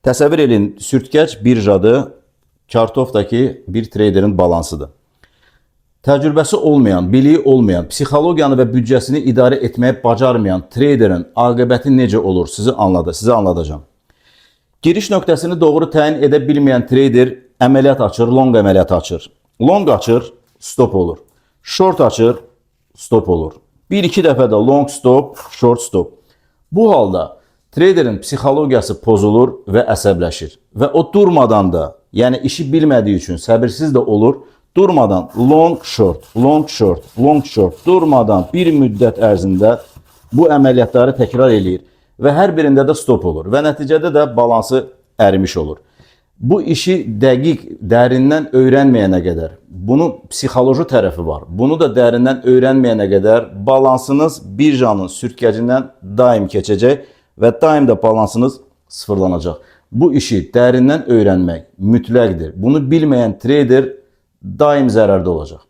Təsəvvür edin, sürtgəc birjadır, kartofdakı bir traderin balansıdır. Təcrübəsi olmayan, biliyi olmayan, psixologiyanı və büdcəsini idarə etməyi bacarmayan traderin aqibəti necə olur sizə anladacağım. Giriş nöqtəsini doğru təyin edə bilməyən trader əməliyyat açır, long əməliyyatı açır. Long açır, stop olur. Short açır, stop olur. Bir-iki dəfə də long stop, short stop. Bu halda traderin psixologiyası pozulur və əsəbləşir. Və o durmadan da, yəni işi bilmədiyi üçün səbirsiz də olur, durmadan long short, long short, long short durmadan bir müddət ərzində bu əməliyyatları təkrar eləyir və hər birində də stop olur və nəticədə də balansı ərimiş olur. Bu işi dəqiq, dərindən öyrənməyənə qədər, bunun psixoloji tərəfi var. Bunu da dərindən öyrənməyənə qədər balansınız birjanın sürtgəcindən daim keçəcək və daim də balansınız sıfırlanacaq. Bu işi dərindən öyrənmək mütləqdir. Bunu bilməyən trader daim zərərdə olacaq.